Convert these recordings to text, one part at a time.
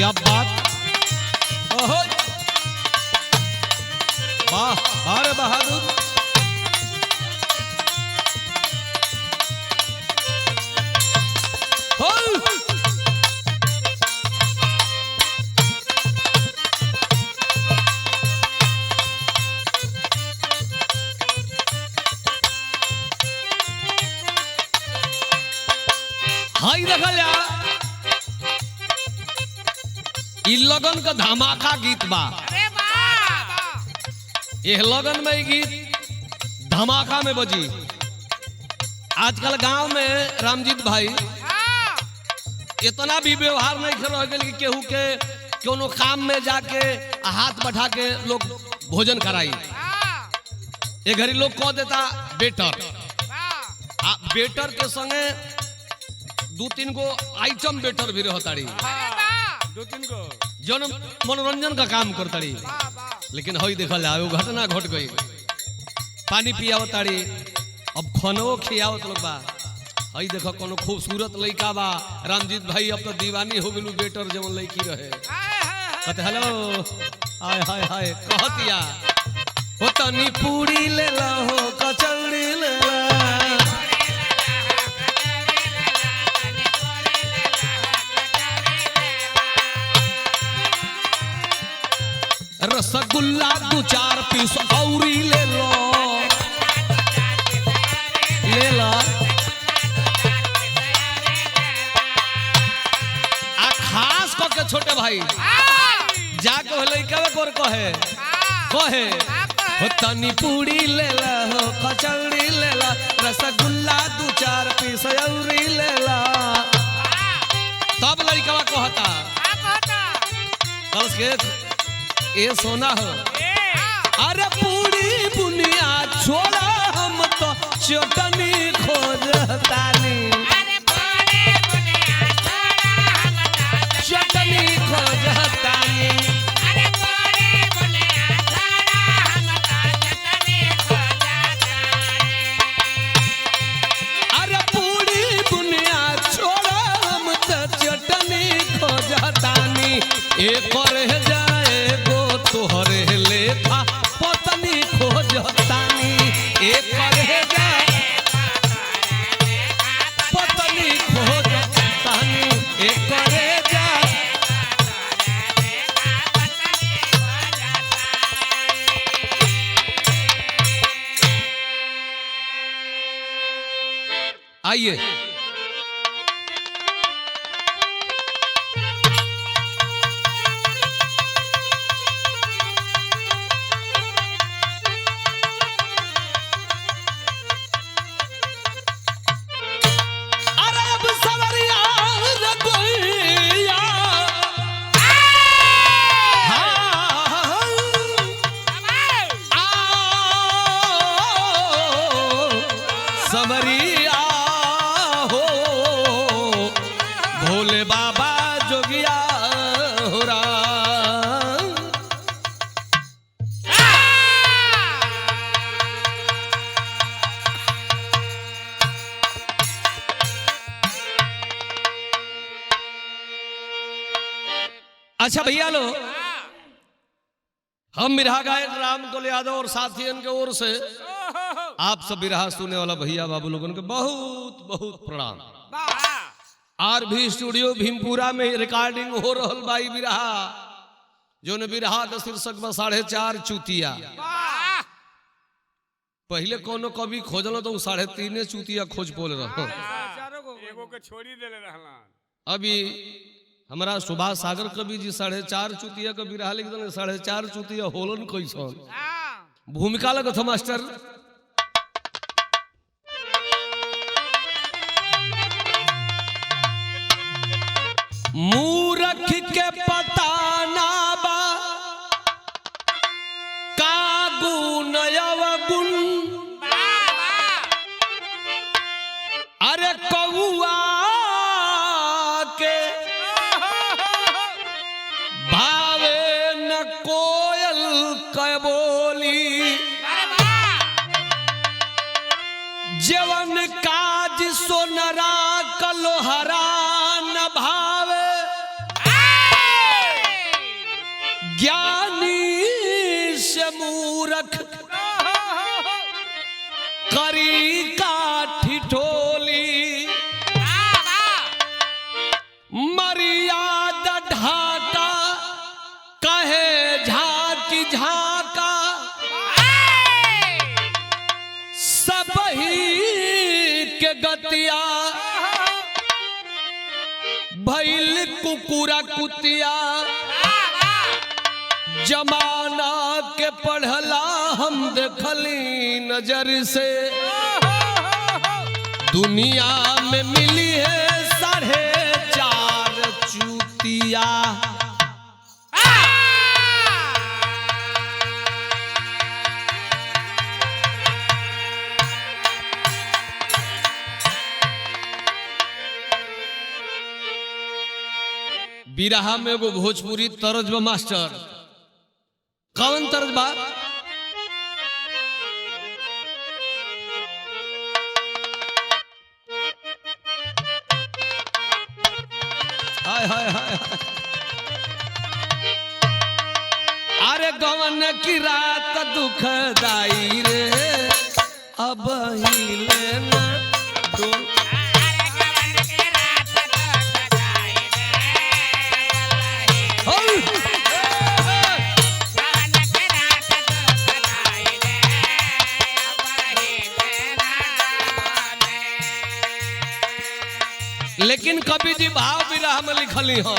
क्या बात, ओहो वाह अरे बहादुर। हाई देखल जा लगन का धमाका गीत बा। ये लगन में गीत धमाका में बजी। आजकल गांव में रामजीत भाई इतना भी व्यवहार नहीं कर रहे कि केहू के कोनो काम में जाके हाथ बैठा के लोग भोजन कराई। ये घरी लोग कह देता बेटर, बेटर के संगे दो तीन गो आइटम बेटर भी रहताड़ी, दो तीन गो जन मनोरंजन का काम करताड़ी। लेकिन हई देखल जाए वो घटना घट गई, पानी पियावताड़ी, अब खानो खियावत लोग बा। हई देखो कोनो खूबसूरत लड़का बा, रामजीत भाई अब तो दीवानी हो गेलू बेटर जवन लड़की रहे। कहते हेलो हाय हाय हाय कहतिया हो तनी पूरी ले ला हो कचौड़ी ले ला, रसगुल्ला 2-4 पीस औरी ले लो, ले ला आ खास करके छोटे भाई जाके लइका कोर कहे कहे हो तनी पूरी ले ला हो कचौड़ी ले ला, रसगुल्ला 2-4 पीस औरी ले ला। तब लइका कहता कल के ए सोना हो अरे पूरी बुनिया छोड़ा हम तो चटनी खोजतानी, चटनी खोजतानी। अरे पूरी बुनिया छोड़ा हम तो चटनी खोजतानी। एक रह जाए गो तोहरे लेखा पत्नी खोजतानी, एक रह जाए पत्नी खोजतानी, एक रह जाए। आइए समरिया हो भोले बाबा जोगिया हो राम। अच्छा भैया लो, हम बिरहा गायक राम कुल यादव और साथियन के ओर से आप सब बिरहा सुनने वाला भैया बाबू लोगों के बहुत बहुत प्रणाम। आरभी स्टूडियो भीमपुरा में रिकॉर्डिंग हो रहल बाई बिरहा, जो ने बिरहा का शीर्षक बा 4.5 चूतिया। पहले कोनो कवि खोजलो तो 3.5 चूतिया खोज पोल रहो, एगो के छोड़ी देले रहला। अभी हमारा सुभाष सागर कवि जी 4.5 चूतिया का बिरहा लिख देने। 4.5 चूतिया होलन कैसन भूमिका लगत मास्टर। मूरख के पता ना बा का गुण अवगुण, अरे कौआ के भावे न कोयल क बोली, जवन काज सोनरा कलोहरा न भावे। के गतिया भइल कुकुरा कुतिया जमाना के पढ़ला हम देखली नजर से दुनिया में मिली है 4.5 चूतिया। बिरहा में एगो भोजपुरी तर्ज बा मास्टर। कौन तर्ज बा? हाय हाय हाय। अरे गवन की रात दुखदाई रे अब हिले न दो। लेकिन कवि जी भाव विरह में लिखली हो।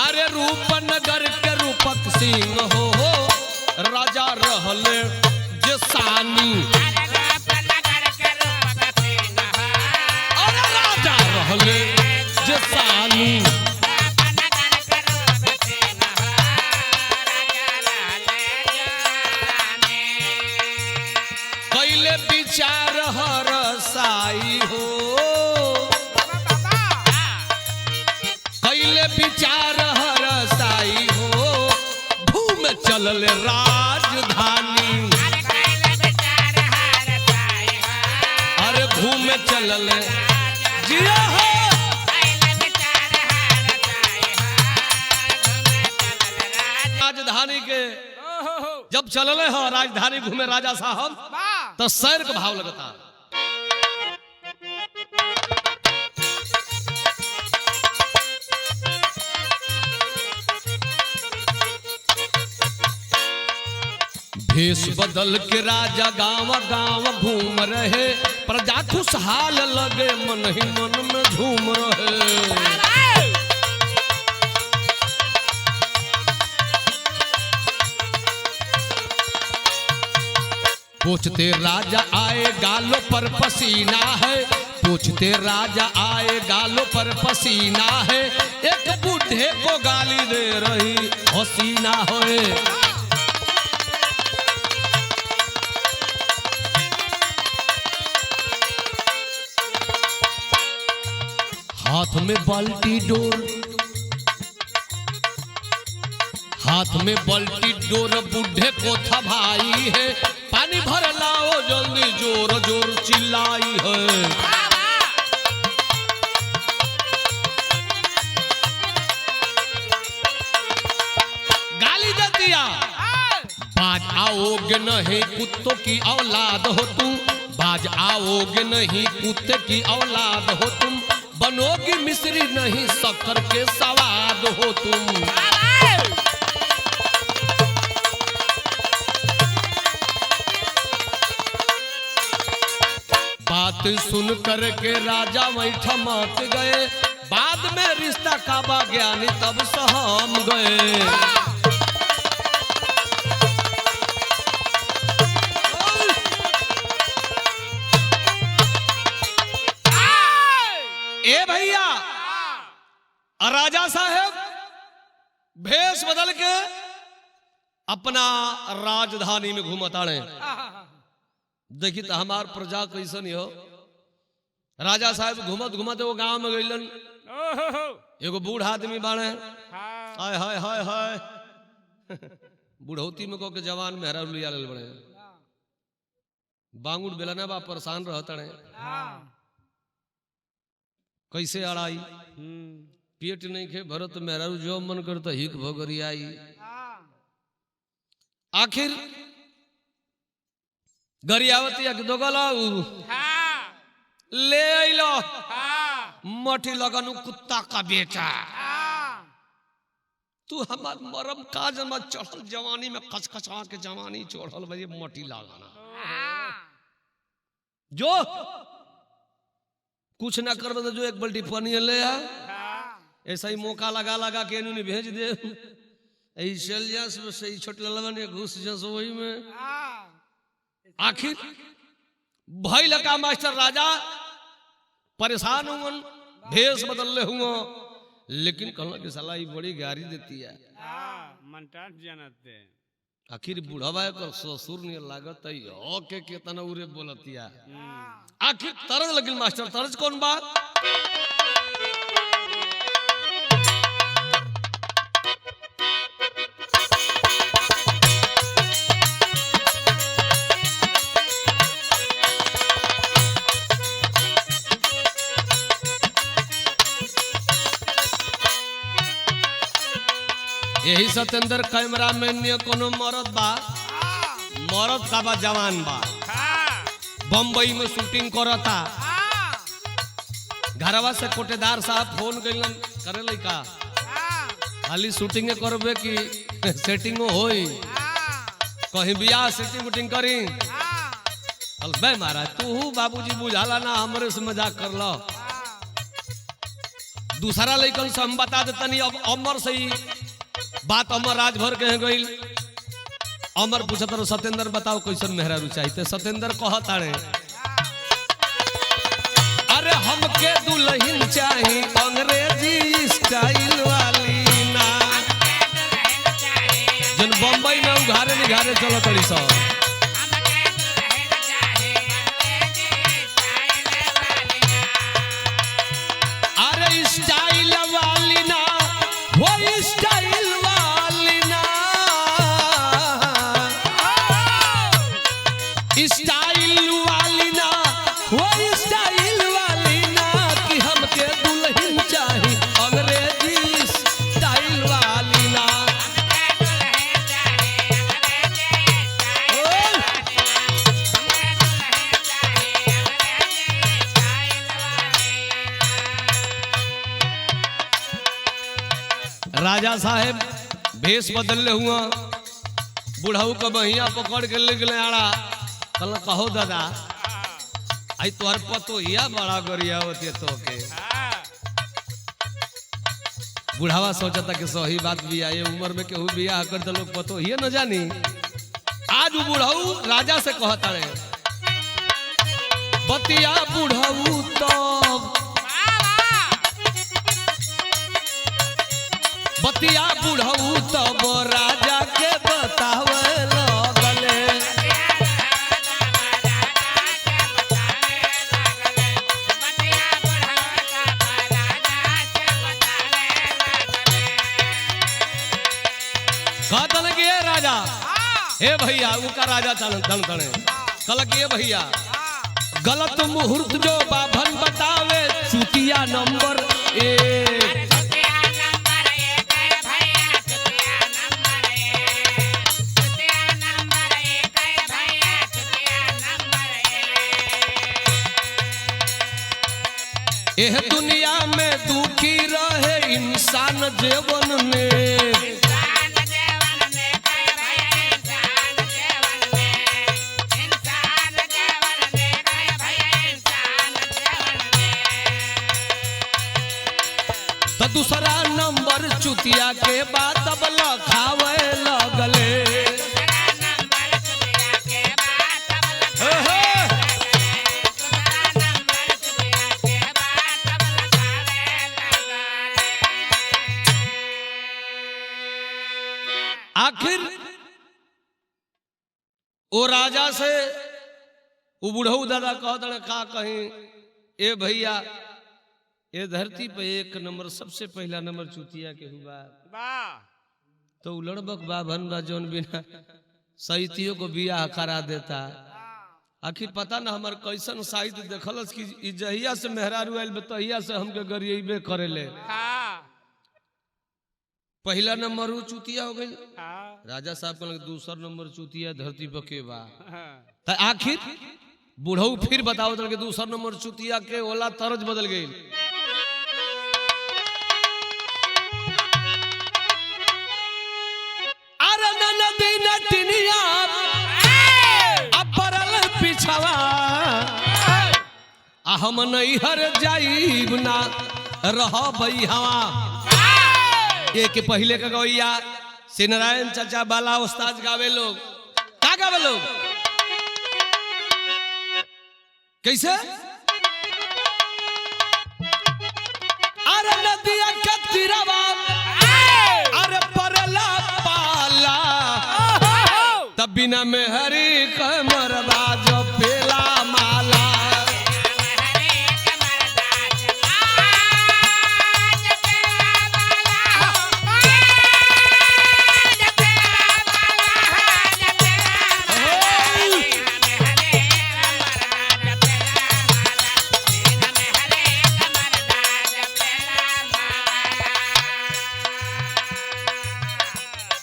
अरे रूपनगर के रूपक सिंह हो राजा रहले जे सानी। अरे राजा रहले जे सानी। कैले विचार हर साई हो विचार हर साई हो घूम चलल राजधानी। अरे घूम चलल जिया हो राजधानी के जब चलले हो राजधानी घूमे राजा साहब तो शहर का भाव लगता। भेष बदल के राजा गांव गांव घूम रहे प्रजा खुशहाल लगे मन ही मन में झूम रहे। पूछते राजा आए गालों पर पसीना है। पूछते राजा आए गालों पर पसीना है। एक बूढ़े को गाली दे रही हसीना होए। हाथ में बाल्टी डोर बूढ़े को था भाई है। पानी भर लाओ जल्दी जोर जोर चिल्लाई है। गाली दे दिया बाज आओगे नहीं कुत्तों की औलाद हो तुम। बाज आओगे नहीं कुत्ते की औलाद हो तुम। बनोगी मिश्री नहीं शक्कर के सवाद हो तुम। बात सुन कर के राजा वही ठमक गए। बाद में रिश्ता काबा ज्ञानी तब सहम गए। ए भैया राजा साहब भेष बदल के अपना राजधानी में घूमता रहे। देखी तो हमार प्रजा कैसन हो। राजा साहब घूमत घूमत वो गांव में गइलन। एगो बूढ़ आदमी बाड़े। हाय हाय हाय हाय बुढ़ौती में को के जवान में हरा लिया लेल बड़े बांगुड़ बेलना बा परेशान रहता रहे। कैसे अड़ाई पेट नहीं खे भरत मेहरारू जो मन करता हिक भगरी आई। आखिर गरियावती दो गलाऊ ले आइलो मठी लगनु कुत्ता का बेटा। तू हमार मरम काज में चढ़ल जवानी में खचखचा के जवानी चढ़ल भाई मटी लगाना जो कुछ ना कर तो जो एक बाल्टी पानी ले आ, ऐसा ही मौका लगा लगा के इन्होंने भेज दे चल जा सही छोट लवन घुस जा वही में। आखिर भाई लगा मास्टर राजा परेशान हुआ, भेष बदल ले हुआ, लेकिन कहना कि साला ये बड़ी गारी देती है। आखिर बुढ़ावा कर ससुर नहीं लागत है के केतना उरे बोलतिया। आखिर तरज लगिल मास्टर, तरज कौन बात? यही सत्येंद्र कैमरा मैन कोनो मरद बा, मरद का बा जवान बा, बम्बई में शूटिंग करता, घरवा से कोटेदार साहब फोन कइलन करे लइका खाली शूटिंग करबे कि सेटिंग होई, कहीं बियाह सेटिंग वुटिंग करी। बे महाराज तू बाबूजी बुझाला ना, हमरे से मजाक कर लो। दूसरा लइकन से हम बता देतनी। अब अमर से ही बात अमर राजभर के गई। अमर पूछत रहो सत्येंद्र बताओ कैसन मेहरारू चाहिए। सत्येंद्र कहता रे अरे हमके दुल्हन चाहिए अंग्रेजी स्टाइल वाली ना, जन बम्बई में उघारे निघारे चलो तड़ी सो। अरे स्टाइल वाली ना, वो स्टाइल स्टाइल वाली ना, वो स्टाइल वाली ना, कि हमके दुल्हन चाहिए अंग्रेजी स्टाइल वाली ना। राजा साहेब भेष बदल हुआ, बुढ़ाऊ का बहिया पकड़ के ले गए आड़ा। कल कहो दादा आई तोहर पतो या बड़ा गरिया होती है तो के। बुढ़ावा सोचता कि सही बात भी आई, उम्र में केहू बियाह कर तो लोग पतो ही न जानी। आज वो बुढ़ाऊ राजा से कहता रे बतिया बुढ़ाऊ तब, बतिया बुढ़ाऊ तब राजा के बतावे लगले। कहतन कि ये राजा हे भैया उनका राजा चलन तने कल कि ये भैया गलत मुहूर्त जो बाभन बतावे चुतिया नंबर 1। यह दुनिया में दुखी रहे इंसान जीवन में, तो दूसरा नंबर चुतिया के बाद अब लखावे लगले। आखिर वो राजा से वो बुढ़ऊ दादा कहते का कहीं ए भैया ये धरती पे एक नंबर सबसे पहला नंबर चुतिया के हुआ तो लड़बक बाभन बा जौन बिना साहित्यों को बियाह करा देता। आखिर पता ना हमार कैसन साहित्य देखलस कि जहिया से मेहरारू आयल तहिया से हमके गरियबे करेले। पहला नंबर वो चुतिया हो गई। राजा साहब कहले दूसरा नंबर चुतिया धरती पर के बा। तो आखिर बुढ़ऊ फिर बताओ तो दूसरा नंबर चुतिया के ओला तरज बदल गई। अरे नदी नटनिया अपरल पिछवा आ हम नैहर जाइब ना रह भई हवा। ये के पहले का गवैया श्री नारायण चाचा बाला उस्ताद गावे लोग का गावे लोग कैसे अरे नदिया के तीरवा अरे परला पाला तब बिना में हरी कमरवा जो पेला माला।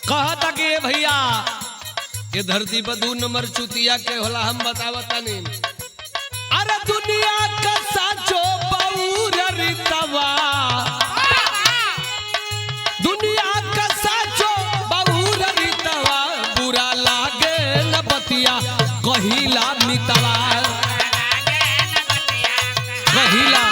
कहता कि भैया ये धरती पर 2 नंबर चुतिया के होला हम बतावता नहीं। अरे दुनिया का साचो बऊर रितवा दुनिया का साचो बऊर रितवा बुरा लागे न बतिया कहिला मितवा कहिला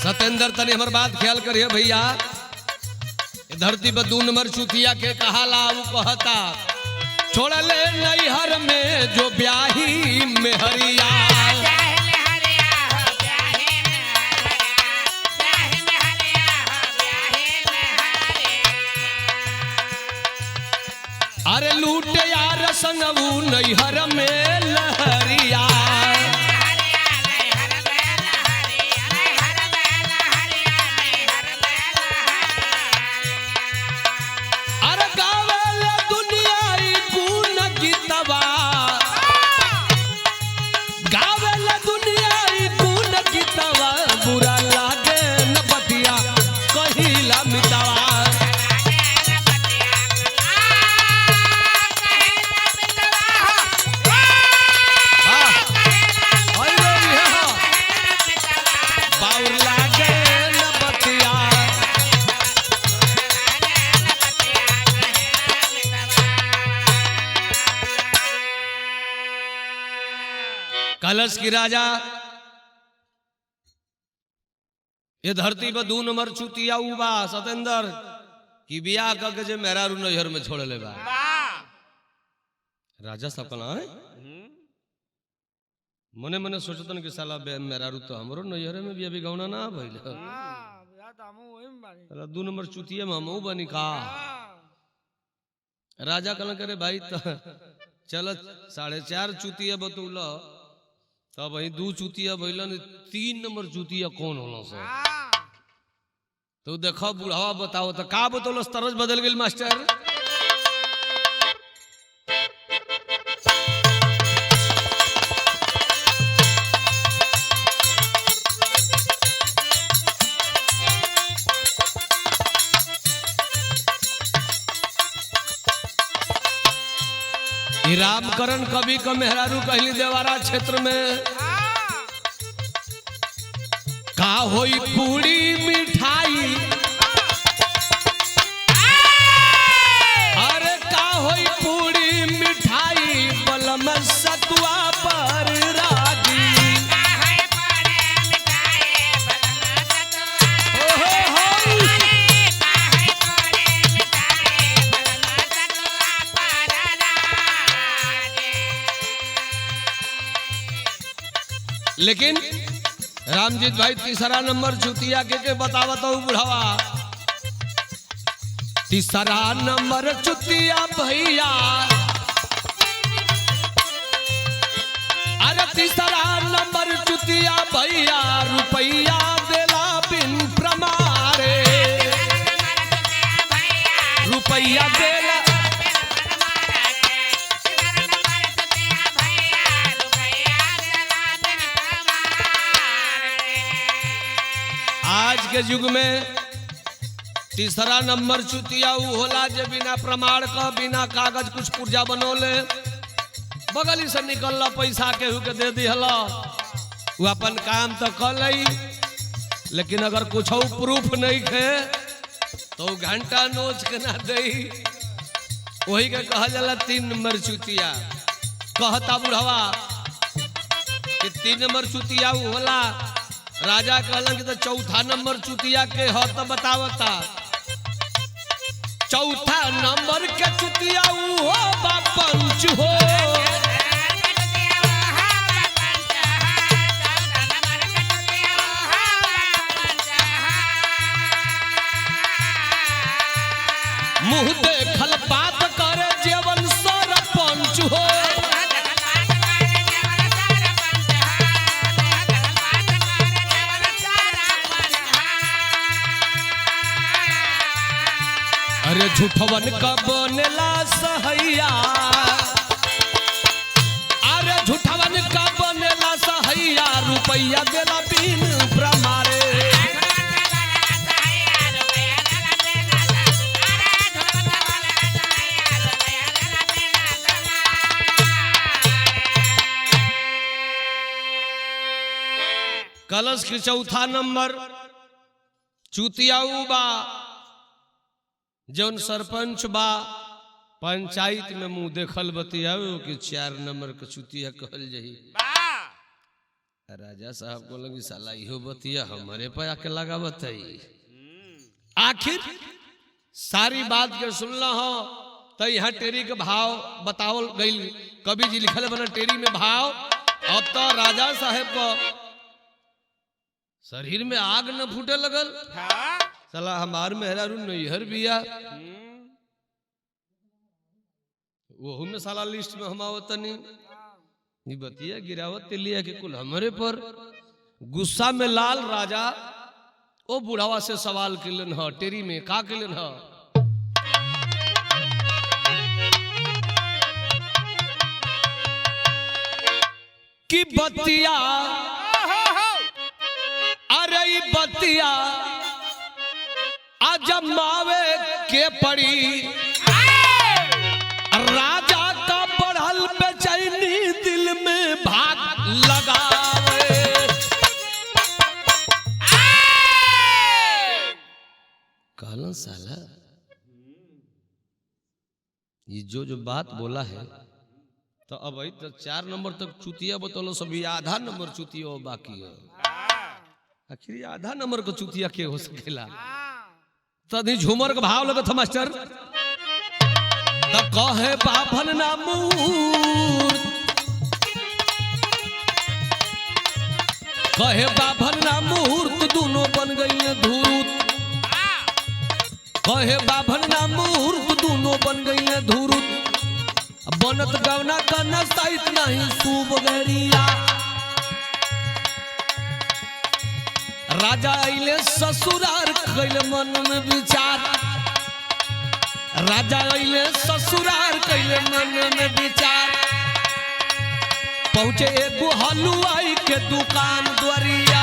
सतेंद्र तनी हमार बात ख्याल करिए भैया। धरती पर 2 नंबर चुतिया के कहाला वो कहता छोड़ले नैहर में जो ब्याही में हरिया अरे लूटे यार संगवू नैहर में लहरिया कलश की राजा ये धरती पर 2 नंबर चुतिया उबा सतेंद्र की बियाह करके जे मेहरारू नैहर में छोड़ ले बा राजा सपना है मने मने सोचतन कि साला मेहरारू तो हमरो नैहर में भी अभी गौना ना भइल 2 नंबर चुतिया में हमहू बनी का राजा कहला करे भाई चल 4.5 चुतिया बतौल तब वही 2 चुतिया भइलन 3 नंबर चुतिया कौन होला सो तो देखो बुढ़ावा बताओ तो का बतौलस तरज बदल गेल मास्टर। रामकरण कवि का मेहरारू कहली देवारा क्षेत्र में का होई पूरी मिठाई अरे का होई पूरी मिठाई बलम सतुआ पर रागी लेकिन रामजीत भाई 3रा नंबर चुतिया के बतावत हूँ बुढ़ावा 3रा नंबर चुतिया भैया अरे 3रा नंबर चुतिया भैया रुपैया देला बिन प्रमारे रुपैया देला आज के युग में 3रा नंबर चुतिया उ होला जे बिना प्रमाण का बिना कागज कुछ पुर्जा बनोले बगली से निकल पैसा केहू के दे दिहला वो अपन काम तो कर लई, लेकिन अगर कुछ प्रूफ नहीं है तो घंटा नोच के ना दे। वही के कहा जाला 3 नंबर चुतिया। कहता बुढ़वा कि 3 नंबर चुतिया वो होला। राजा कहलन कि तो 4था नंबर चुतिया के हो तो बतावता। 4था नंबर के चुतिया वो बा पंच हो। मुँह देखल बात करे जीवन सरपंच हो। अरे झूठवन का बनेला सहैया, अरे झूठवन का बनेला सहैया, रुपया देला बिन प्रमारे। कलश के 4था नंबर चुतियाऊ बा जौन सरपंच बा पंचायत में मुंह देखल बतियाओ कि 4 नंबर के चुतिया कहल जही। राजा साहब को लगी साला इहो बतिया हमारे पे आके लगा बताई। आखिर सारी बात के सुनना हो तो यहाँ टेरी के भाव बतावल गई। कवि जी लिखल बना टेरी में भाव। अब तो राजा साहब को शरीर में आग न फूटे लगल। साला हमार मेहरारू नैहर बिया, वो में साला लिस्ट में हम आवतनी बतिया गिरावत लिया कि कुल हमारे पर। गुस्सा में लाल राजा ओ बुढ़ावा से सवाल किलन ह टेरी में का किलन ह कि बतिया, अरे बतिया आजमावे के पड़ी। राजा का बढ़ल बेचैनी दिल में भाग लगावे। कहलन साला ये जो बात बोला है तो अब तो 4 नंबर तक चुतिया बतौलो, सभी आधा नंबर चुतिया बाकी है। आखिर आधा नंबर को चुतिया के हो सकेला। तभी झूमर का भाव लगत मास्टर। तो कहे बाभन ना मूर्त, कहे बाभन ना मुहूर्त, दोनों बन गई धूर्त। कहे बाभन ना मुहूर्त, दोनों बन गई धूर्त। बनत गवना करना साइत नहीं सूब गरिया। राजा आइले ससुरार कैले मन में विचार। राजा आइले ससुरार कैले मन में विचार। पहुंचे एगो हलवाई के दुकान द्वारिया।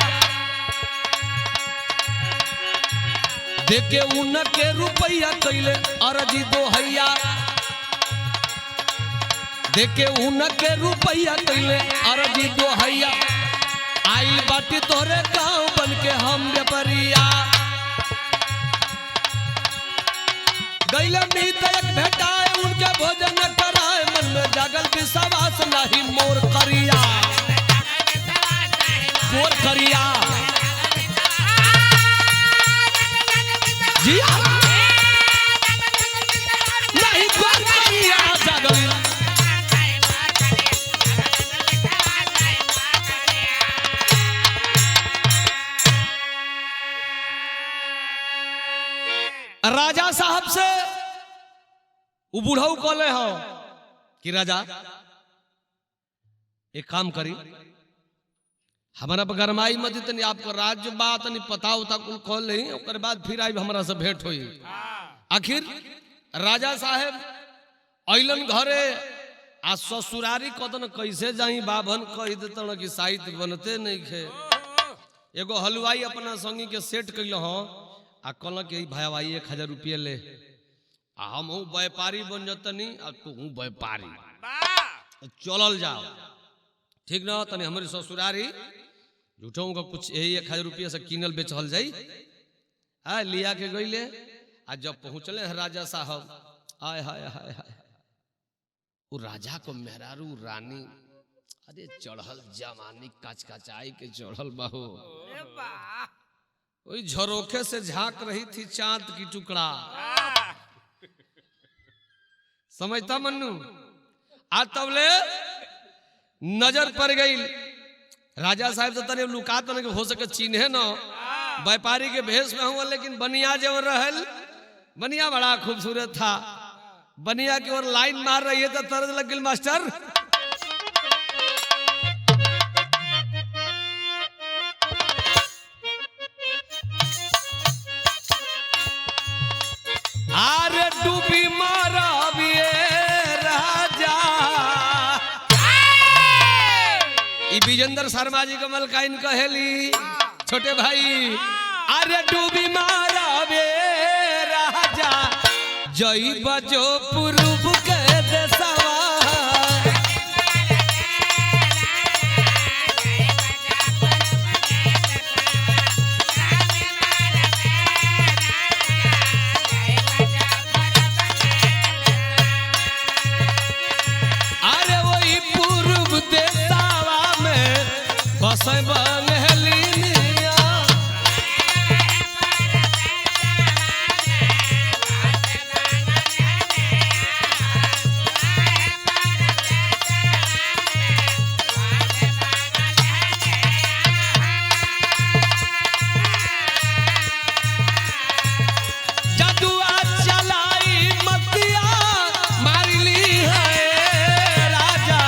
देखे उनके रुपया कैले अर्जी दोहैया। देखे उनके रुपया कैले अर्जी दोहैया। आई बाटी तोरे गांव बन के हम व्यापारिया। गैले मीत एक भेटाए उनके भोजन कराए। मन में जागल विश्वास नहीं मोर करिया। मोर करिया जी नहीं मोर करिया जागल। राजा साहब से वो बुढ़ऊ कहले हो कि राजा एक काम करी, हमारा गरमाई मत तनी आपको राज्य बात नहीं पता होता कुल खोल नहीं। ओकर बाद फिर आई हमारा से भेंट हुई। आखिर राजा साहब अइलन घरे आ ससुरारी कदन कैसे जाई बाभन कह देता कि साहित्य बनते नहीं खे। एगो हलवाई अपना संगी के सेट कैल हो आ कहल कि भाई 1000 रुपये ले। हम व्यापारी बन जतनी आ तू व्यापारी। चलल जाओ ठीक ना तनी हमारी ससुरारी झूठों का कुछ यही 1000 रुपया से किनल बेचल जाई आ लिया के गईले आ जब पहुंचले राजा साहब आय हाय हाय हाय वो राजा को मेहरारू रानी अरे चढ़ल जवानी कचकचाई के चढ़ल बाहो वही झरोखे से झांक रही थी चांद की टुकड़ा समझता मन्नू आज तबले नजर पड़ गई राजा साहब तो तने लुका तो नहीं हो सके चिन्हे न व्यापारी के भेष में हुआ लेकिन बनिया जब रहल बनिया बड़ा खूबसूरत था बनिया की ओर लाइन मार रही है तो तरस लग गई मास्टर आरे डूबी मारा राजा विजेंद्र शर्मा जी को मलकाइन कहेली छोटे भाई अरे डूबी मारा बे राजा जई बजो पूर्व के देशवा अरे वही पूर्व देशवा में बसे बंगलिनिया जदुआ चलाई मतिया मारली है राजा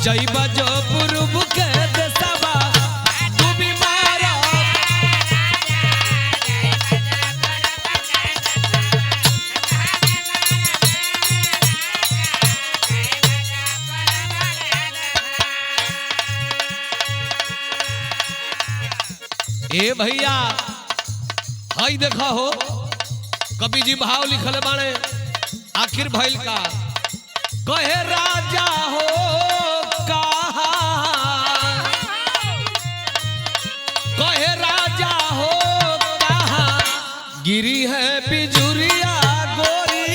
जई बजो पूर्व के देशवा डूबी मारा ए भैया हई देखा हो कवि जी भाव लिखल बाणे आखिर भइल का कहे राजा हो कहा कहे राजा हो कहा गिरी है बिजुरिया गोरी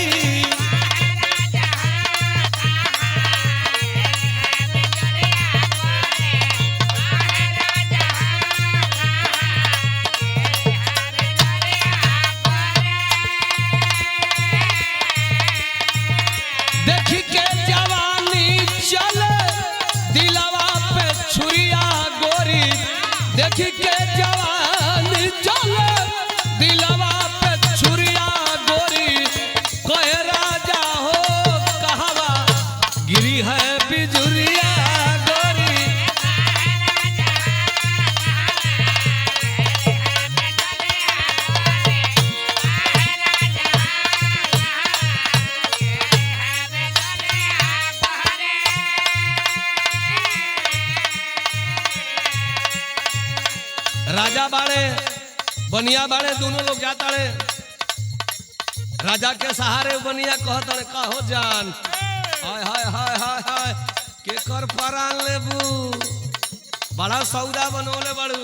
देखी के जवानी चले दिलवा पे छुरिया गोरी देखी के जवानी चले दिलवा पे छुरिया गोरी कहे राजा हो कहवा गिरी है बिजुरिया गोरी राजा बाड़े बनिया बाड़े दोनों लोग जाता रे राजा के सहारे बनिया कहता रे का हो जान हाय हाय हाय हाय हाय के कर परान लेबू बड़ा सौदा बनोले बड़ू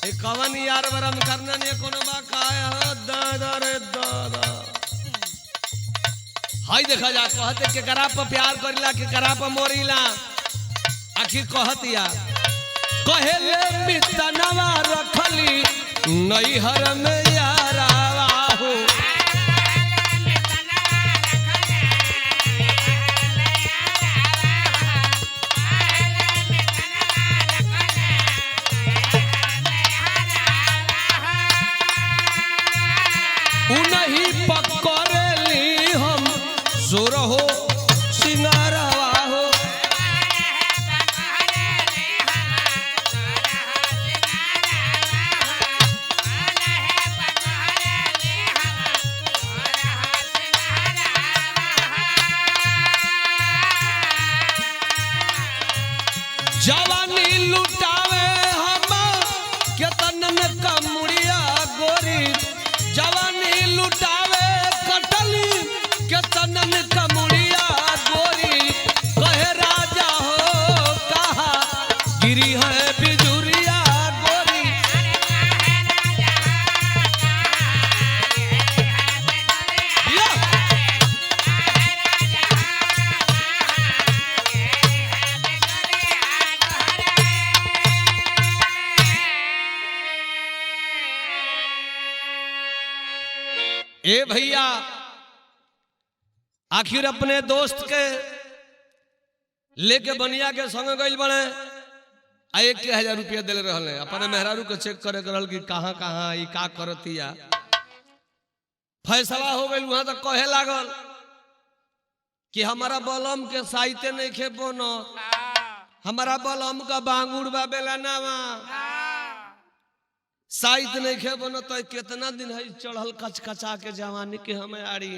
ए कवन यार बरम करने ने कोनो बा काए हो दादा रे दादा हाय देखा जा कहते के करा पर प्यार करिला के करा पर मोरीला आखिर कहतिया कहेले मितनवा रखली नैहर में यारावा हो उन्हीं पकड़ली हम जोर हो सिंगारवा हो जवानी लुटावे हम केतन कमुड़िया गोरी जवानी लुटावे कटली केतन कमुड़िया गोरी कहे राजा गिरी है बिजुरिया गोरी या। ए भैया आखिर अपने दोस्त के लेके बनिया के संग गइल बने आ 1,000 रुपया दिल रहले अपने मेहरारू के चेक करे करल कि कहाँ कहाँ ई का करतिया। फैसला हो गइल वहां तक कहे लागल कि हमारा बलम के साइते नहीं खे बोनो हमारा बलम का बांगुड़ बा बेलानावा साइत नहीं खे बोनो तो कितना दिन है चढ़ल कचकचा के जवानी के हमें आड़ी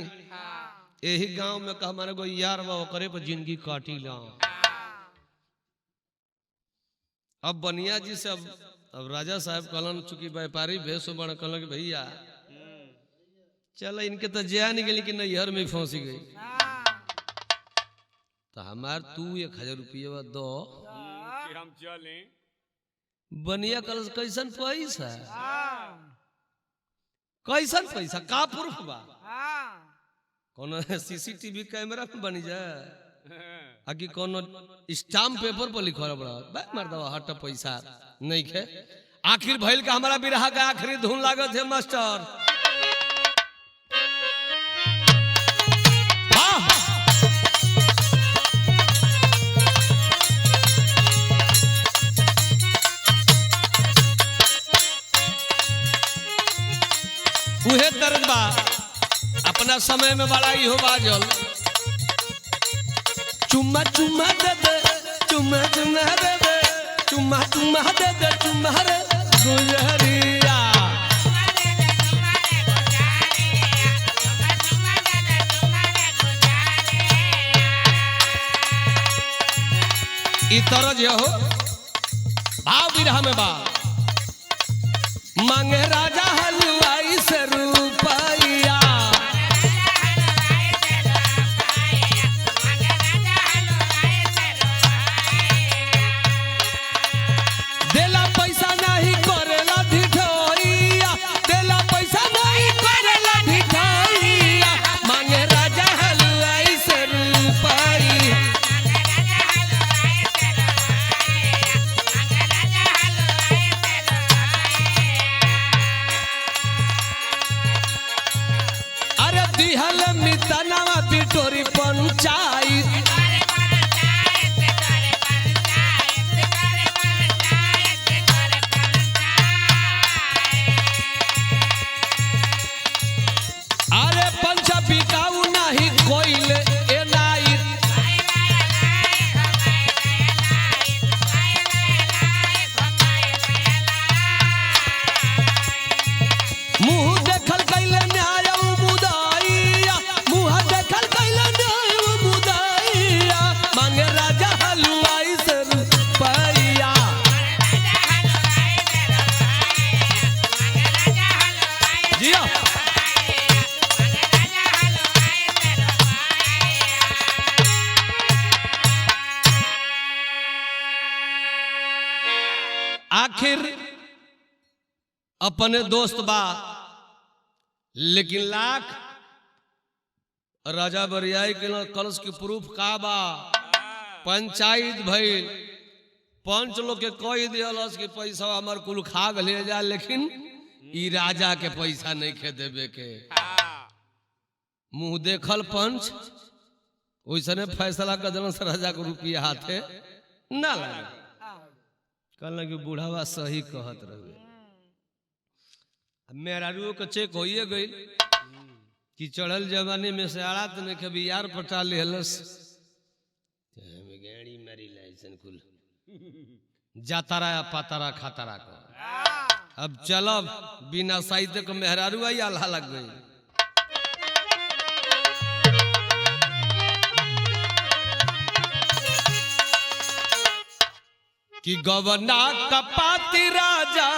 यही गांव में हमारे को यार बा करे पर जिंदगी काटी ला। अब बनिया जी से अब राजा साहब कहलन चूंकि व्यापारी भेष बन कहलन कि भैया चल इनके तो जया नहीं गई कि नैहर में फंसी गई तो हमार तू 1,000 रुपया दो हम चले। बनिया कल कैसन पैसा कैसन पैसा का प्रूफ बा कोनो सीसीटीवी कैमरा में बनी जाए आकि कोनो स्टाम्प पेपर पर लिखल बड़ा बा मार दवा हट पैसा नहीं खे। आखिर भइल का हमारा बिरहा का आखिरी धुन लागत है मास्टर उहे दर्द बा अपना समय में बड़ा ही हो बाजल चुम्मा चुम्मा दे दे चुम्मा चुम्मा दे दे चुम्मा चुम्मा दे दे चुम्मा रे गुजरिया। ई तरह जो हो भाव बिरहा में बा मांगे राजा हलवाई से रुपया देला पैसा नहीं करेला ढिठोइया देला पैसा नहीं करेला ढिठोइया मांगे राजा हलवाई से रुपया। अरे दिहल मितनावा बिटोरी पंचायत अरे पंचा बिकाऊ नहीं कोइले ए नाई मुंह देखल कैले न्याय मुदाइया मुंह देखल कैले न्याय मुदाइया मांगे राजा हलवाई से रुपया। जिया आखिर अपने दोस्त बा लेकिन लाख राजा बरियाई के कलश के प्रूफ का बा पंचायत भइल पंच लोग के कह दिलस कि पैसा हमार कुल खा ले जा लेकिन ई राजा के पैसा नहीं खे देवे के। मुंह देखल पंच वैसने फैसला कर देना से राजा को रुपया हाथे ना लगे कहल कि बूढ़ावा सही कहत रहे मेहरारू के चेक होइए गई कि चढ़ल जवानी में से आड़ा तो नहीं कभी यार पटा लेलस गाड़ी मारी लाइसन कुल जातारा या पातारा खातारा को अब चलो बिना साहित्य को मेहरारू आई आल्हा लग गई। कि गवना कपाती राजा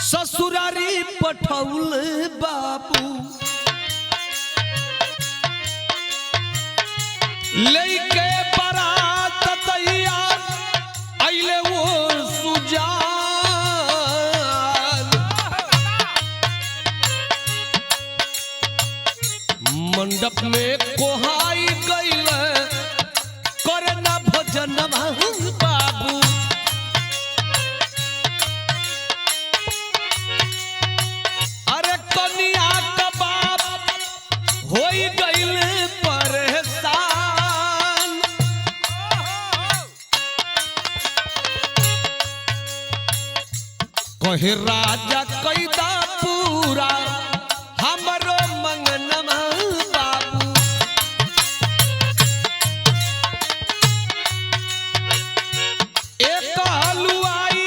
ससुरारी पठौल बाबू लेके बारात तैयार कहे राजा कैदा पूरा हमरो मंगनमा बाबू। एक हलवाई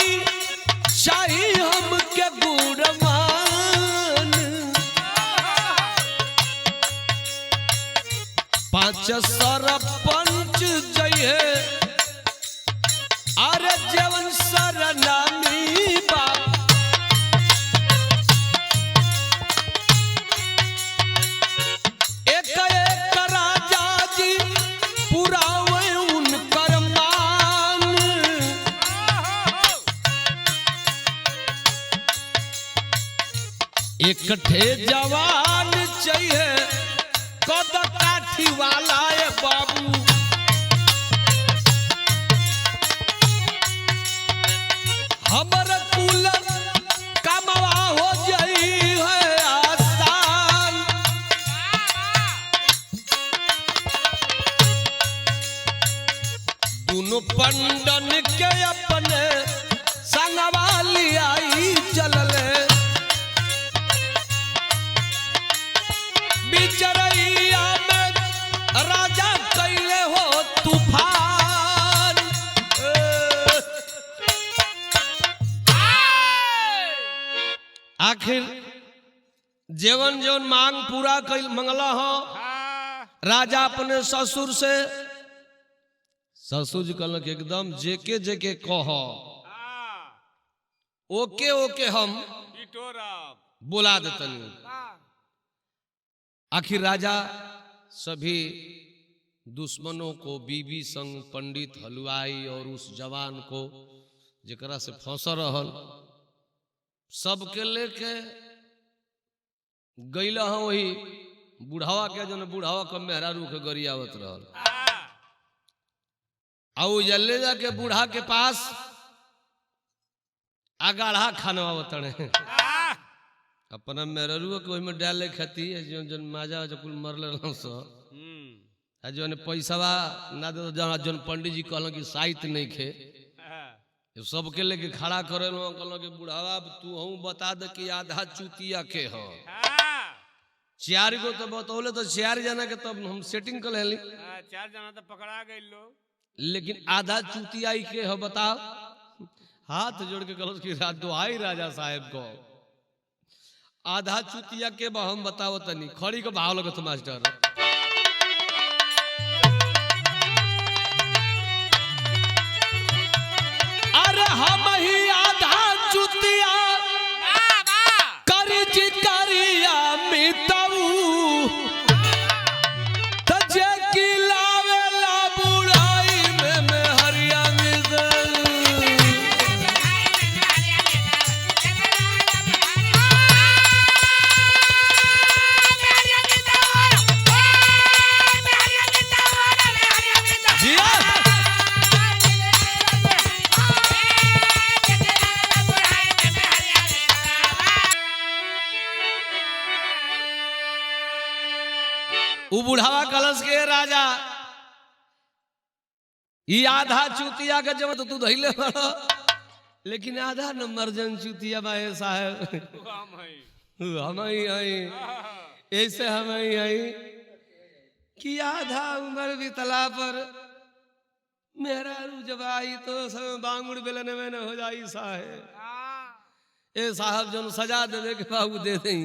चाही हमके गुड़मान, 5 सरपंच जइहे अरे जवन सरनामी बाप। एक एक राजा जी पुरावे उनकर मान, एक ठे जवान चाहिए कद काठी वाला है बाबू। हमर कुल कमवा हो जाई है आसान, दोनों पंडन के अपने संगवा लियाई चलले। बिचरैया में राजा कैले हो तूफान, आखिर जेवन जेवन मांग पूरा कैल मंगला हो राजा अपने ससुर से। ससुर जी कहलक एकदम जेके जेके कह ओके ओके हम बुला देतनी। आखिर राजा सभी दुश्मनों को बीबी संग पंडित हलवाई और उस जवान को जेकरा से फंसा रहल सबके लेके गईला हाँ वही बुढ़ावा के जो बुढ़ावा का मेहरारू के गरियावत रहल। आओ जल्ले जाके बूढ़ा के पास आगाढ़ा खानवा तड़े अपना मेहरारू के वही में डाले खाती जो जन माजा कुल मरल जो पैसावा ना दे जन पंडित जी कहल कि साहित्य नहीं खे सबके लेके खड़ा करे कहल कि बुढ़ावा तू हूँ बता दे कि आधा चुतिया के हो। 4 गो तो बतौले तो 4 जना के तब हम सेटिंग कर ले 4 जना तो पकड़ा गए लोग, लेकिन आधा चुतिया के हो बताओ। हाथ जोड़ के कहल कि दुहाई राजा साहेब को आधा चुतिया के हम बताओ तनी खड़ी को भाव लगत मास्टर। अरे हम ही आधा चुतिया करी जी करिया मितऊ तजे की लावेला बुढ़ाई में हरिया मिजल। बुढ़ावा कलश के राजा ये आधा चुतिया के जब तो तू धैले लेकिन आधा नंबर जन चुतिया बाहे साहब हम ही आई ऐसे हम ही आई कि आधा उम्र बीतला पर मेरा जब आई तो समय बांगुड़ बेलने में न हो जाई साहेब। ए साहब जन सजा देवे के बाबू दे दें।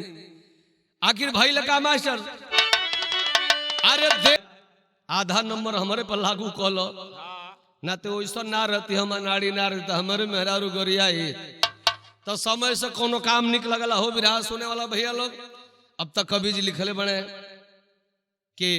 आखिर भाई लगा मास्टर अरे दे आधा नंबर हमारे पर लागू कल ना तो वैसा ना रहती हम नाड़ी ना रहती हमारे मेहरारू गोरिया तो समय से कोनो काम निक लगला हो बिरहा सुने वाला भैया लोग। अब तक कवि जी लिखले बने कि